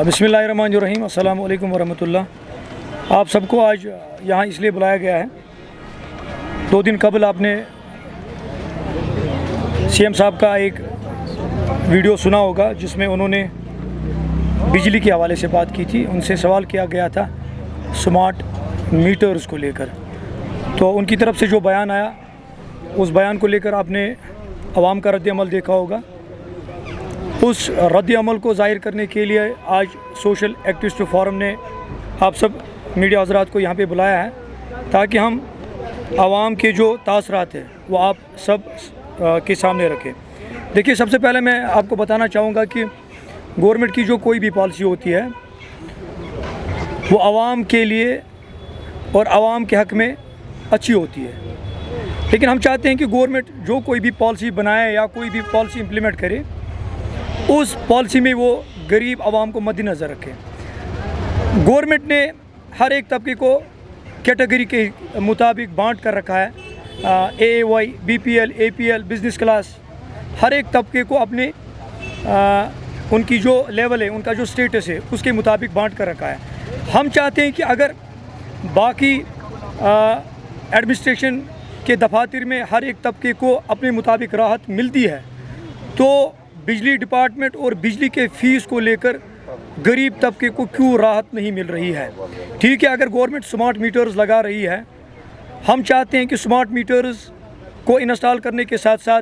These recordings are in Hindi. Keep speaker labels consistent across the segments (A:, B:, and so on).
A: बिस्मिल्लाहिर्रहमानिर्रहीम, अस्सलाम वालेकुम वरहमतुल्लाह। आप सबको आज यहाँ इसलिए बुलाया गया है, 2 दिन कबल आपने सीएम साहब का एक वीडियो सुना होगा जिसमें उन्होंने बिजली के हवाले से बात की थी। उनसे सवाल किया गया था स्मार्ट मीटर्स को लेकर, तो उनकी तरफ से जो बयान आया उस बयान को लेकर आपने अवाम का रद्द-ए-अमल देखा होगा। उस रद्द-ए-अमल को ज़ाहिर करने के लिए आज सोशल एक्टिविस्ट फोरम ने आप सब मीडिया हज़रात को यहाँ पे बुलाया है ताकि हम आवाम के जो तासरात हैं वो आप सब के सामने रखें। देखिए, सबसे पहले मैं आपको बताना चाहूँगा कि गवर्नमेंट की जो कोई भी पॉलिसी होती है वो आवाम के लिए और आवाम के हक़ में अच्छी होती है, लेकिन हम चाहते हैं कि गवर्नमेंट जो कोई भी पॉलिसी बनाए या कोई भी पॉलिसी इम्प्लीमेंट करे उस पॉलिसी में वो गरीब आवाम को मद्देनज़र रखे। गवर्नमेंट ने हर एक तबके को कैटेगरी के मुताबिक बांट कर रखा है। AAY, BPL, APL, business class, हर एक तबके को अपने उनकी जो लेवल है, उनका जो स्टेटस है उसके मुताबिक बांट कर रखा है। हम चाहते हैं कि अगर बाकी एडमिनिस्ट्रेशन के दफातर में हर एक तबके को अपने मुताबिक राहत मिलती है तो बिजली डिपार्टमेंट और बिजली के फ़ीस को लेकर गरीब तबके को क्यों राहत नहीं मिल रही है। ठीक है, अगर गवर्नमेंट स्मार्ट मीटर्स लगा रही है, हम चाहते हैं कि स्मार्ट मीटर्स को इंस्टॉल करने के साथ साथ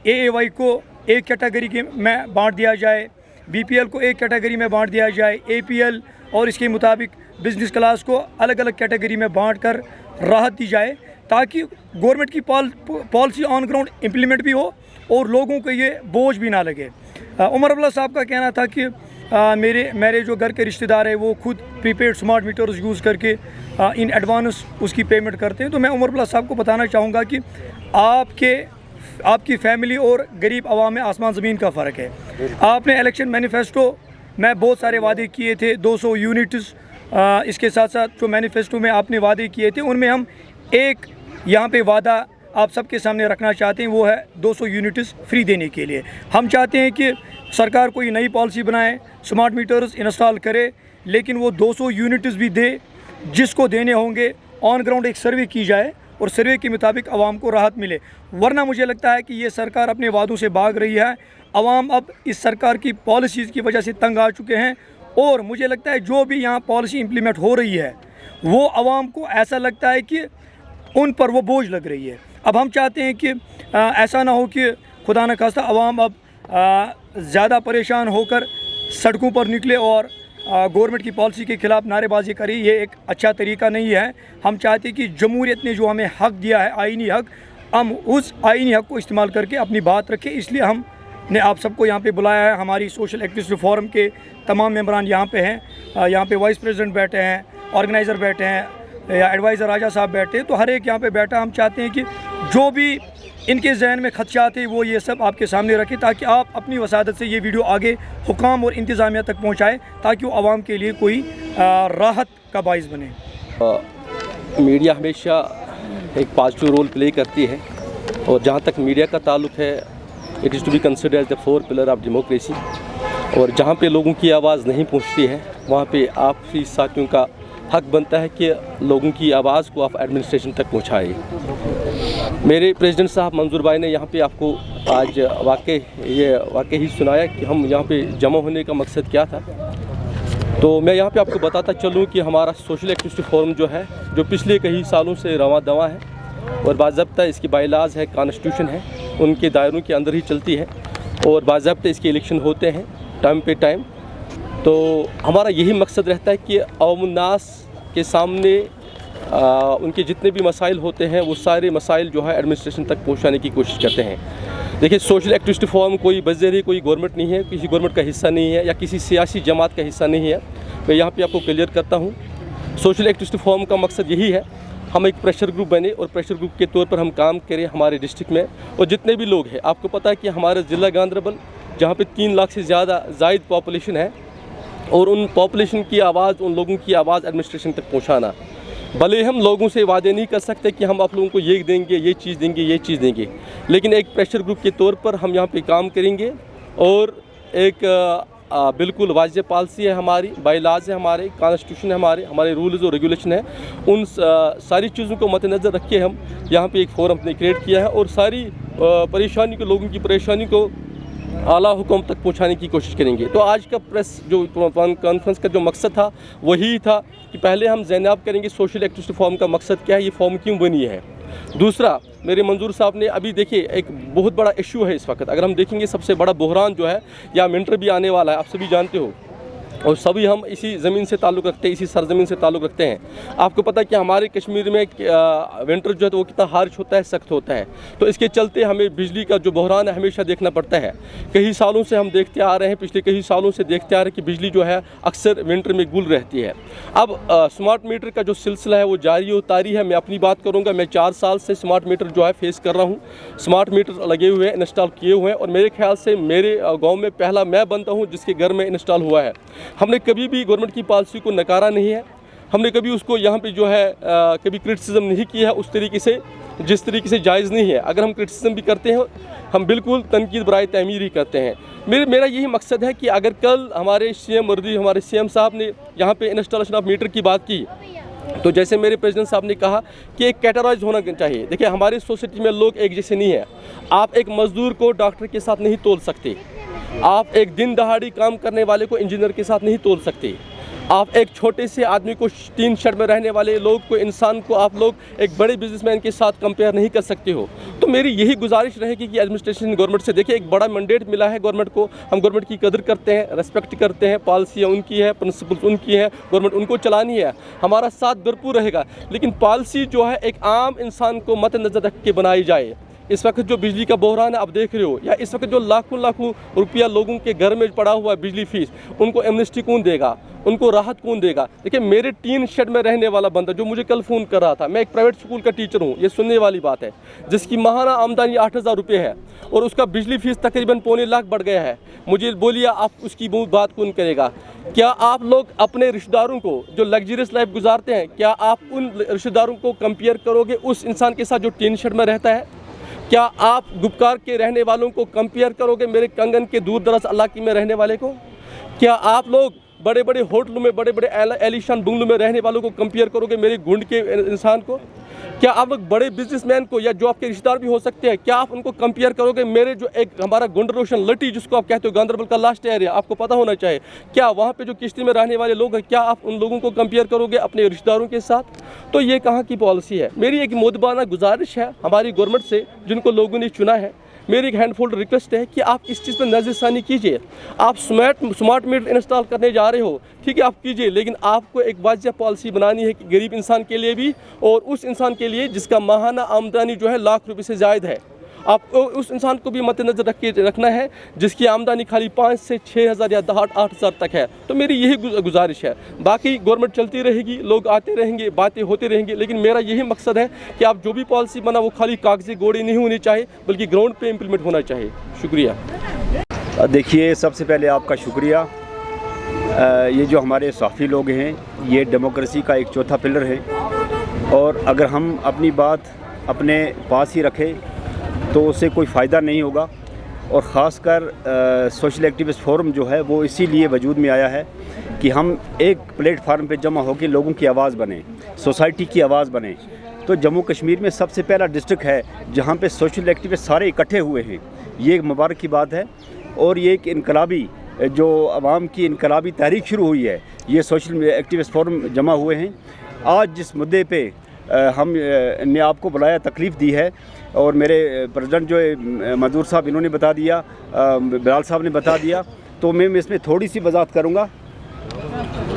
A: AAY को एक कैटेगरी के में बांट दिया जाए, BPL को एक कैटेगरी में बांट दिया जाए, APL और इसके मुताबिक बिज़नेस क्लास को अलग अलग कैटेगरी में बांट कर राहत दी जाए ताकि गवर्नमेंट की पॉलिसी ऑन ग्राउंड इम्प्लीमेंट भी हो और लोगों को ये बोझ भी ना लगे। उमर अब्दुल्ला साहब का कहना था कि मेरे जो घर के रिश्तेदार हैं वो खुद प्रीपेड स्मार्ट मीटर्स यूज़ करके इन एडवांस उसकी पेमेंट करते हैं। तो मैं उमर अब्दुल्ला साहब को बताना चाहूँगा कि आपकी फैमिली और गरीब आवाम में आसमान ज़मीन का फ़र्क है। आपने इलेक्शन मैनिफेस्टो में बहुत सारे वादे किए थे, 200 यूनिट्स, इसके साथ साथ जो मैनिफेस्टो में आपने वादे किए थे उनमें हम एक यहाँ पे वादा आप सबके सामने रखना चाहते हैं, वो है 200 यूनिट्स फ्री देने के लिए। हम चाहते हैं कि सरकार कोई नई पॉलिसी बनाए, स्मार्ट मीटर्स इंस्टॉल करे, लेकिन वो 200 यूनिट्स भी दे। जिसको देने होंगे ऑन ग्राउंड एक सर्वे की जाए और सर्वे के मुताबिक आवाम को राहत मिले, वरना मुझे लगता है कि ये सरकार अपने वादों से भाग रही है। आवाम अब इस सरकार की पॉलिसीज़ की वजह से तंग आ चुके हैं और मुझे लगता है जो भी यहाँ पॉलिसी इम्प्लीमेंट हो रही है वो आवाम को ऐसा लगता है कि उन पर वो बोझ लग रही है। अब हम चाहते हैं कि ऐसा ना हो कि खुदा न खास्ता आवाम अब ज़्यादा परेशान होकर सड़कों पर निकले और गवर्नमेंट की पॉलिसी के ख़िलाफ़ नारेबाजी करी। ये एक अच्छा तरीका नहीं है। हम चाहते हैं कि जमहूरियत ने जो हमें हक़ दिया है, आइनी हक़, हम उस आइनी हक़ को इस्तेमाल करके अपनी बात रखें। इसलिए हमने आप सबको यहाँ पे बुलाया है। हमारी सोशल एक्टिविस्ट फोरम के तमाम मेंबरान यहाँ पे हैं। यहाँ पे वाइस प्रेसिडेंट बैठे हैं, ऑर्गेनाइज़र बैठे हैं या एडवाइज़र राजा साहब बैठे, तो हर एक यहाँ पे बैठा। हम चाहते हैं कि जो भी इनके जहन में खदशात है वो ये सब आपके सामने रखें ताकि आप अपनी वसादत से ये वीडियो आगे हुकाम और इंतज़ामिया तक पहुँचाएँ ताकि वो आवाम के लिए कोई राहत का बाइस बने।
B: मीडिया हमेशा एक पॉजिटिव रोल प्ले करती है और जहाँ तक मीडिया का ताल्लुक है, it is to be considered as the 4 pillar of democracy. और जहाँ पे लोगों की आवाज़ नहीं पहुँचती है वहाँ पे आप ही साथियों का हक बनता है कि लोगों की आवाज़ को आप एडमिनिस्ट्रेशन तक पहुँचाए। मेरे प्रेसिडेंट साहब मंजूर भाई ने यहाँ पे आपको आज वाकई ही सुनाया कि हम यहाँ पे जमा होने का मकसद क्या था। तो मैं यहाँ पे आपको बताता चलूँ कि हमारा सोशल एक्टिविस्ट फोरम जो है, जो पिछले कई सालों से रवां दवा है और बाज़ाब्ता इसकी बायलाज है, कॉन्स्टिट्यूशन है, उनके दायरों के अंदर ही चलती है और बाज़ाब्ता इसके इलेक्शन होते हैं टाइम पे टाइम। तो हमारा यही मकसद रहता है कि अवामुन्नास के सामने उनके जितने भी मसाइल होते हैं वो सारे मसाइल जो है एडमिनिस्ट्रेशन तक पहुंचाने की कोशिश करते हैं। देखिए, सोशल एक्टिविस्ट फोरम कोई बज़ेरी कोई गवर्नमेंट नहीं है, किसी गवर्नमेंट का हिस्सा नहीं है या किसी सियासी जमात का हिस्सा नहीं है। मैं यहाँ पे आपको क्लियर करता हूँ, सोशल एक्टिविस्ट फोरम का मकसद यही है हम एक प्रेशर ग्रुप बने और प्रेशर ग्रुप के तौर पर हम काम करें हमारे डिस्ट्रिक्ट में। और जितने भी लोग हैं, आपको पता है कि हमारे ज़िला गांधरबल जहाँ पे 3 लाख से ज़्यादा जायद पॉपुलेशन है और उन पॉपुलेशन की आवाज़, उन लोगों की आवाज़ एडमिनिस्ट्रेशन तक पहुँचाना, भले हम लोगों से वादे नहीं कर सकते कि हम आप लोगों को ये देंगे, ये चीज़ देंगे, ये चीज़ देंगे, लेकिन एक प्रेशर ग्रुप के तौर पर हम यहाँ पे काम करेंगे और एक बिल्कुल वाज़ेह पॉलिसी है हमारी, बायलॉज है हमारे, कॉन्स्टिट्यूशन है हमारे रूल्स और रेगुलेशन है, उन सारी चीज़ों को मद्देनज़र रख के हम यहाँ पे एक फोरम ने क्रिएट किया है और सारी परेशानी को, लोगों की परेशानी को आला हुकूम तक पहुँचाने की कोशिश करेंगे। तो आज का प्रेस जो कॉन्फ्रेंस का जो मकसद था वही था कि पहले हम ज़ैनाब करेंगे सोशल एक्टिविस्ट फॉर्म का मकसद क्या है, ये फॉर्म क्यों बनी है। दूसरा, मेरे मंजूर साहब ने अभी देखिए एक बहुत बड़ा इशू है इस वक्त, अगर हम देखेंगे सबसे बड़ा बहरान जो है, या विंटर भी आने वाला है, आप सभी जानते हो, और सभी हम इसी ज़मीन से ताल्लुक़ रखते हैं, इसी सरज़मीन से ताल्लुक़ रखते हैं। आपको पता है कि हमारे कश्मीर में विंटर जो है तो वो कितना हार्श होता है, सख्त होता है, तो इसके चलते हमें बिजली का जो बहरान है हमेशा देखना पड़ता है। कई सालों से हम देखते आ रहे हैं, पिछले कई सालों से देखते आ रहे हैं कि बिजली जो है अक्सर विंटर में गुल रहती है। अब स्मार्ट मीटर का जो सिलसिला है वो जारी व तारी है। मैं अपनी बात करूँगा, मैं 4 साल से स्मार्ट मीटर जो है फेस कर रहा हूँ। स्मार्ट मीटर लगे हुए हैं, इंस्टॉल किए हुए हैं, और मेरे ख्याल से मेरे गाँव में पहला मैं बनता हूँ जिसके घर में इंस्टॉल हुआ है। हमने कभी भी गवर्नमेंट की पॉलिसी को नकारा नहीं है, हमने कभी उसको यहाँ पे जो है कभी क्रिटिसिज्म नहीं किया है उस तरीके से जिस तरीके से जायज़ नहीं है। अगर हम क्रिटिसिज्म भी करते हैं हम बिल्कुल तनकीद बराए तमीर ही करते हैं। मेरा यही मकसद है कि अगर कल हमारे सीएम साहब ने यहाँ पे इंस्टॉलेशन ऑफ मीटर की बात की, तो जैसे मेरे प्रेसिडेंट साहब ने कहा कि एक कैटेगराइज होना चाहिए। देखिए, हमारी सोसाइटी में लोग एक जैसे नहीं है। आप एक मज़दूर को डॉक्टर के साथ नहीं तोल सकते, आप एक दिन दहाड़ी काम करने वाले को इंजीनियर के साथ नहीं तोल सकते, आप एक छोटे से आदमी को टीन शेड में रहने वाले लोग को, इंसान को आप लोग एक बड़े बिजनेसमैन के साथ कंपेयर नहीं कर सकते हो। तो मेरी यही गुजारिश रहेगी कि एडमिनिस्ट्रेशन गवर्नमेंट से, देखिए एक बड़ा मैंडेट मिला है गवर्नमेंट को, हम गवर्नमेंट की कदर करते हैं, रेस्पेक्ट करते हैं, पॉलिसियाँ उनकी है, प्रिंसिपल्स उनकी है, गवर्नमेंट उनको चलानी है, हमारा साथ भरपूर रहेगा। लेकिन पॉलिसी जो है एक आम इंसान को मद्देनज़र रख के बनाई जाए। इस वक्त जो बिजली का बहरान है आप देख रहे हो, या इस वक्त जो लाखों रुपया लोगों के घर में पड़ा हुआ है बिजली फीस, उनको एमनेस्टी कौन देगा, उनको राहत कौन देगा। देखिए, मेरे टीन शेड में रहने वाला बंदा जो मुझे कल फ़ोन कर रहा था, मैं एक प्राइवेट स्कूल का टीचर हूँ, ये सुनने वाली बात है, जिसकी माहाना आमदनी 8,000 रुपये है और उसका बिजली फीस तकरीबन 2.25 लाख बढ़ गया है। मुझे बोलिए आप उसकी बात कौन करेगा। क्या आप लोग अपने रिश्तेदारों को जो लग्जरियस लाइफ गुजारते हैं, क्या आप उन रिश्तेदारों को कंपेयर करोगे उस इंसान के साथ जो टीन शेड में रहता है? क्या आप गुपकार के रहने वालों को कंपेयर करोगे मेरे कंगन के दूर दराज इलाके में रहने वाले को? क्या आप लोग बड़े बड़े होटलों में, बड़े बड़े एलिशान बंगलों में रहने वालों को कंपेयर करोगे मेरे गुंड के इंसान को? क्या आप लोग बड़े बिजनेसमैन को, या जो आपके रिश्तेदार भी हो सकते हैं, क्या आप उनको कंपेयर करोगे मेरे जो एक हमारा गुंड रोशन लटी जिसको आप कहते हो, गांधरबल का लास्ट एरिया, आपको पता होना चाहिए, क्या वहाँ पे जो किश्ती में रहने वाले लोग हैं, क्या आप उन लोगों को कंपेयर करोगे अपने रिश्तेदारों के साथ? तो ये कहाँ की पॉलिसी है? मेरी एक मोदबाना गुजारिश है हमारी गवर्नमेंट से, जिनको लोगों ने चुना है, मेरी एक हैंडफुल रिक्वेस्ट है कि आप इस चीज़ पर नज़रसानी कीजिए। आप स्मार्ट मीटर इंस्टॉल करने जा रहे हो, ठीक है, आप कीजिए, लेकिन आपको एक वाज़ेह पॉलिसी बनानी है कि गरीब इंसान के लिए भी और उस इंसान के लिए जिसका माहाना आमदनी जो है लाख रुपये से ज़ायद है। आपको उस इंसान को भी मद्देनज़र रखना है जिसकी आमदनी खाली 5 से 6 हज़ार या 8 हज़ार तक है। तो मेरी यही गुजारिश है। बाकी गवर्नमेंट चलती रहेगी, लोग आते रहेंगे, बातें होती रहेंगी, लेकिन मेरा यही मकसद है कि आप जो भी पॉलिसी बना वो खाली कागजी घोड़े नहीं होनी चाहिए, बल्कि ग्राउंड पे इम्प्लीमेंट होना चाहिए। शुक्रिया।
C: देखिए, सबसे पहले आपका शुक्रिया। ये जो हमारे सहाफ़ी लोग हैं, ये डेमोक्रेसी का एक चौथा पिलर है, और अगर हम अपनी बात अपने पास ही रखें तो उससे कोई फ़ायदा नहीं होगा। और ख़ासकर सोशल एक्टिविस्ट फोरम जो है वो इसीलिए वजूद में आया है कि हम एक प्लेटफार्म पे जमा होकर लोगों की आवाज़ बने, सोसाइटी की आवाज़ बने। तो जम्मू कश्मीर में सबसे पहला डिस्ट्रिक्ट है जहाँ पे सोशल एक्टिविस्ट सारे इकट्ठे हुए हैं, ये एक मुबारक की बात है। और ये एक इनकलाबी जो आवाम की इनकलाबी तहरीक शुरू हुई है, ये सोशल एक्टिविस्ट फोरम जमा हुए हैं। आज जिस मुद्दे पे हम ने आपको बुलाया, तकलीफ़ दी है, और मेरे प्रेसिडेंट जो है मंजूर साहब, इन्होंने बता दिया, बिलाल साहब ने बता दिया, तो मैं इसमें थोड़ी सी वजाहत करूँगा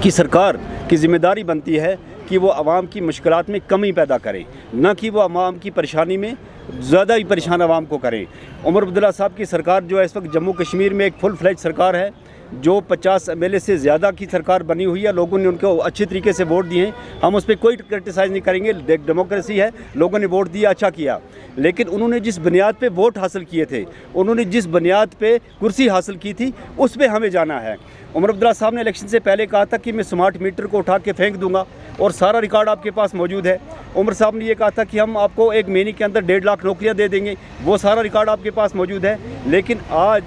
C: कि सरकार की ज़िम्मेदारी बनती है कि वो आवाम की मुश्किलात में कमी पैदा करें, न कि वो आवाम की परेशानी में ज़्यादा ही परेशान आवाम को करें। उमर अब्दुल्ला साहब की सरकार जो है इस वक्त जम्मू कश्मीर में एक फुल फ्लेज सरकार है, जो 50 MLA से ज़्यादा की सरकार बनी हुई है, लोगों ने उनको अच्छे तरीके से वोट दिए हैं, हम उस पर कोई क्रिटिसाइज़ नहीं करेंगे। डेमोक्रेसी है, लोगों ने वोट दिया, अच्छा किया। लेकिन उन्होंने जिस बुनियाद पे वोट हासिल किए थे, उन्होंने जिस बुनियाद पे कुर्सी हासिल की थी, उस पर हमें जाना है। उमर अब्दुल्ला साहब ने इलेक्शन से पहले कहा था कि मैं स्मार्ट मीटर को उठा के फेंक दूंगा, और सारा रिकॉर्ड आपके पास मौजूद है। उमर साहब ने ये कहा था कि हम आपको 1 महीने के अंदर 1.5 लाख नौकरियां दे देंगे, वो सारा रिकॉर्ड आपके पास मौजूद है। लेकिन आज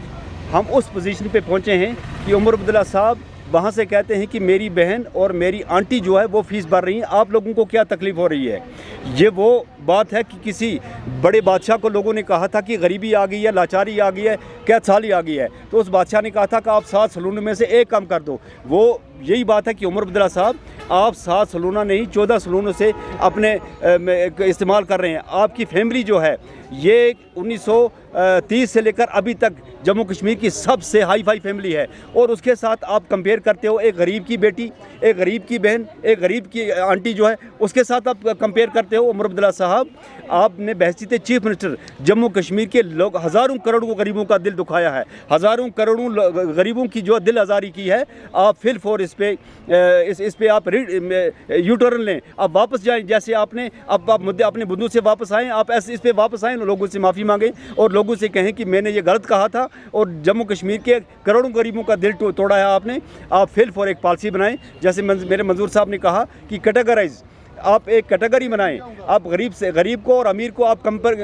C: हम उस पोजीशन पे पहुंचे हैं कि उमर अब्दुल्ला साहब वहाँ से कहते हैं कि मेरी बहन और मेरी आंटी जो है वो फ़ीस भर रही हैं, आप लोगों को क्या तकलीफ़ हो रही है। ये वो बात है कि किसी बड़े बादशाह को लोगों ने कहा था कि गरीबी आ गई है, लाचारी आ गई है, कैद साली आ गई है, तो उस बादशाह ने कहा था कि आप 7 सलूनों में से एक काम कर दो। वो यही बात है कि उमर अब्दुल्ला साहब आप 7 सलूना नहीं 14 सलूनों से अपने इस्तेमाल कर रहे हैं। आपकी फैमिली जो है ये 1930 से लेकर अभी तक जम्मू कश्मीर की सबसे हाई फाई फैमिली है, और उसके साथ आप कंपेयर करते हो एक गरीब की बेटी, एक गरीब की बहन, एक गरीब की आंटी जो है, उसके साथ आप कंपेयर करते हो। उमर अब्दुल्ला साहब, आपने बहसीत चीफ मिनिस्टर जम्मू कश्मीर के लोग हज़ारों करोड़ों गरीबों का दिल दुखाया है, हज़ारों करोड़ों गरीबों की जो दिल आज़ारी की है। आप फिल फॉर इस पे आप यू टर्न लें, आप वापस जाएं, जैसे आपने अब आप मुद्दे अपने मुद्दों से वापस आएँ, आप ऐसे इस पे वापस आएँ, लोगों से माफ़ी मांगें और लोगों से कहें कि मैंने ये गलत कहा था और जम्मू कश्मीर के करोड़ों गरीबों का दिल तोड़ा है आपने। आप फिल फॉर एक पॉलिसी बनाएं, जैसे मेरे मंजूर साहब ने कहा कि कैटेगराइज, आप एक कैटेगरी बनाएं, आप गरीब को और अमीर को आप कंप्रोमाइज़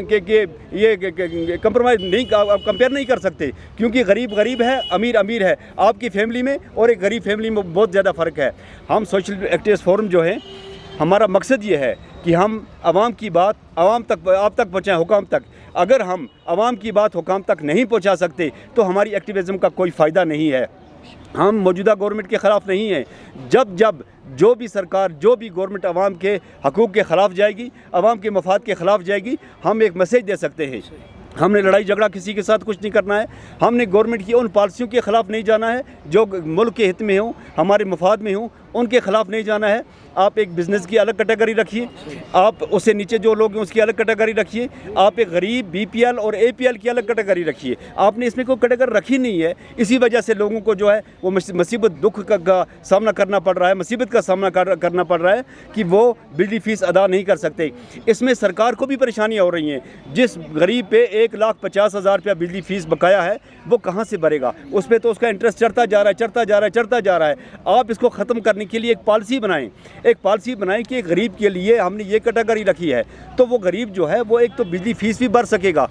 C: नहीं, आप कंपेयर नहीं कर सकते, क्योंकि गरीब है, अमीर है। आपकी फैमिली में और एक गरीब फैमिली में बहुत ज़्यादा फ़र्क है। हम सोशल एक्टिविस्ट फोरम जो है, हमारा मकसद ये है कि हम आवाम की बात आवाम तक, आप तक पहुँचाएँ, हुकाम तक। अगर हम आवाम की बात हुकाम तक नहीं पहुँचा सकते तो हमारी एक्टिविज़म का कोई फ़ायदा नहीं है। हम मौजूदा गवर्नमेंट के ख़िलाफ़ नहीं हैं। जब जो भी सरकार, जो भी गवर्नमेंट आवाम के हकूक़ के ख़िलाफ़ जाएगी, आवाम के मफाद के ख़िलाफ़ जाएगी, हम एक मैसेज दे सकते हैं। हमने लड़ाई झगड़ा किसी के साथ कुछ नहीं करना है। हमने गवर्नमेंट की उन पॉलिसियों के ख़िलाफ़ नहीं जाना है जो मुल्क के हित में हो, हमारे मफाद में हो, उनके ख़िलाफ़ नहीं जाना है। आप एक बिज़नेस की अलग कैटेगरी रखिए, आप उससे नीचे जो लोग हैं उसकी अलग कैटेगरी रखिए, आप एक गरीब BPL और APL की अलग कैटेगरी रखिए। आपने इसमें कोई कैटेगरी रखी नहीं है, इसी वजह से लोगों को जो है वो मुसीबत, दुख का सामना करना पड़ रहा है, मुसीबत का सामना करना पड़ रहा है कि वो बिजली फ़ीस अदा नहीं कर सकते। इसमें सरकार को भी परेशानियाँ हो रही हैं। जिस गरीब पे 1,50,000 रुपया बिजली फ़ीस बकाया है, वो कहाँ से भरेगा? उस पर तो उसका इंटरेस्ट चढ़ता जा रहा है। आप इसको ख़त्म करने के लिए एक पॉलिसी बनाएं कि एक गरीब के लिए हमने ये कैटेगरी रखी है, तो वो गरीब जो है वो एक तो बिजली फ़ीस भी भर सकेगा,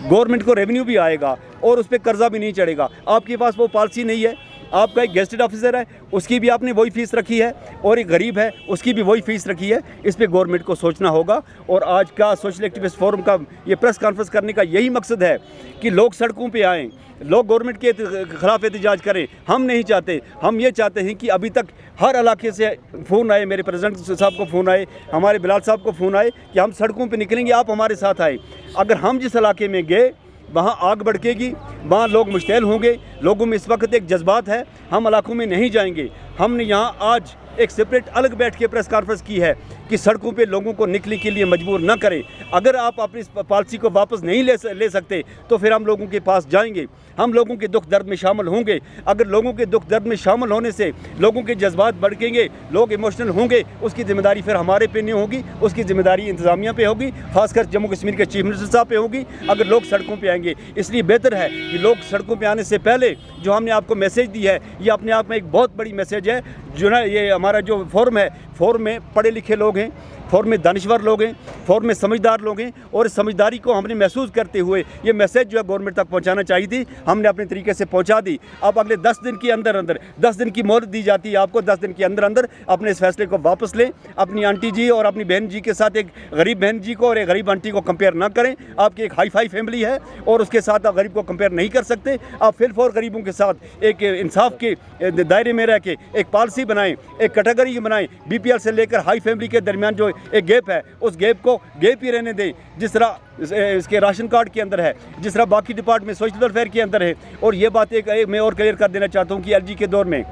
C: गवर्नमेंट को रेवेन्यू भी आएगा और उस पर कर्जा भी नहीं चढ़ेगा। आपके पास वो पॉलिसी नहीं है। आपका एक गेस्टेड ऑफिसर है, उसकी भी आपने वही फ़ीस रखी है, और एक गरीब है उसकी भी वही फ़ीस रखी है। इस पे गवर्नमेंट को सोचना होगा। और आज का सोशल एक्टिविस्ट फोरम का ये प्रेस कॉन्फ्रेंस करने का यही मकसद है कि लोग सड़कों पे आएँ, लोग गवर्नमेंट के ख़िलाफ़ एहतजाज करें। हम नहीं चाहते, हम ये चाहते हैं कि अभी तक हर इलाके से फ़ोन आए, मेरे प्रेसिडेंट साहब को फ़ोन आए, हमारे बिलाल साहब को फ़ोन आए कि हम सड़कों पे निकलेंगे, आप हमारे साथ आए। अगर हम जिस इलाके में गए वहाँ आग भड़केगी, वहाँ लोग मुश्तैल होंगे, लोगों में इस वक्त एक जज्बात है, हम इलाकों में नहीं जाएंगे। हमने यहाँ आज एक सेपरेट अलग बैठ के प्रेस कॉन्फ्रेंस की है कि सड़कों पे लोगों को निकलने के लिए मजबूर न करें। अगर आप अपनी पॉलिसी को वापस नहीं ले सकते तो फिर हम लोगों के पास जाएंगे, हम लोगों के दुख दर्द में शामिल होंगे। अगर लोगों के दुख दर्द में शामिल होने से लोगों के जज्बात भड़केंगे, लोग इमोशनल होंगे, उसकी ज़िम्मेदारी फिर हमारे पे नहीं होगी, उसकी ज़िम्मेदारी इंतज़ामिया पे होगी, खासकर जम्मू कश्मीर के चीफ मिनिस्टर साहब पे होगी अगर लोग सड़कों पे आएंगे। इसलिए बेहतर है कि लोग सड़कों पे आने से पहले जो हमने आपको मैसेज दी है, ये अपने आप में एक बहुत बड़ी मैसेज है। जो ना ये हमारा जो फोरम है, फोरम में पढ़े लिखे लोग हैं, फोरम में दानिश्वर लोग हैं, फोरम में समझदार लोग हैं, और इस समझदारी को हमने महसूस करते हुए ये मैसेज जो है गवर्नमेंट तक पहुंचाना चाहिए थी, हमने अपने तरीके से पहुंचा दी। अब अगले 10 दिन के अंदर 10 दिन की मोहलत दी जाती है आपको, 10 दिन के अंदर अपने इस फैसले को वापस लें। अपनी आंटी जी और अपनी बहन जी के साथ एक गरीब बहन जी को और एक गरीब आंटी को कंपेयर ना करें। आपकी एक हाई फाई फैमिली है और उसके साथ आप गरीब को कंपेयर नहीं कर सकते। आप फिल फॉर गरीबों के साथ एक इंसाफ के दायरे में रह के एक पॉलिसी बनाएं, एक कैटेगरी बनाएं। BPL से लेकर हाई फैमिली के दरमियान जो एक गैप है, उस गैप को गैप ही रहने दें, जिस तरह इसके राशन कार्ड के अंदर है, जिस तरह बाकी डिपार्टमेंट सोशल वेलफेयर के अंदर है। और ये बात एक मैं और क्लियर कर देना चाहता हूँ कि LG के दौर में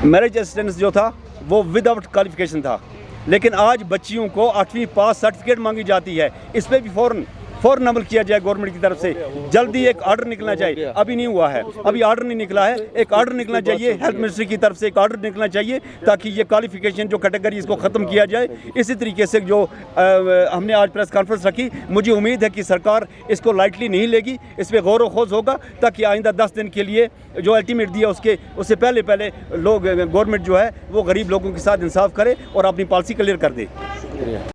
C: मैरिज असिस्टेंस जो था वो विदाउट क्वालिफिकेशन था, लेकिन आज बच्चियों को 8वीं पास सर्टिफिकेट मांगी जाती है। इस पर भी फ़ौरन फ़ौरन अमल किया जाए गवर्नमेंट की तरफ से। जल्दी एक आर्डर निकलना चाहिए, अभी नहीं हुआ है, अभी आर्डर नहीं निकला है, एक आर्डर निकलना चाहिए हेल्थ मिनिस्ट्री की तरफ से, एक आर्डर निकलना चाहिए ताकि ये क्वालिफिकेशन जो कैटेगरी इसको ख़त्म किया जाए। इसी तरीके से जो हमने आज प्रेस कॉन्फ्रेंस रखी, मुझे उम्मीद है कि सरकार इसको लाइटली नहीं लेगी, इस पर गौर व खोज होगा ताकि आइंदा 10 दिन के लिए जो अल्टीमेट दिया उससे पहले लोग गवर्नमेंट जो है वो गरीब लोगों के साथ इंसाफ करे और अपनी पॉलिसी क्लियर कर दे।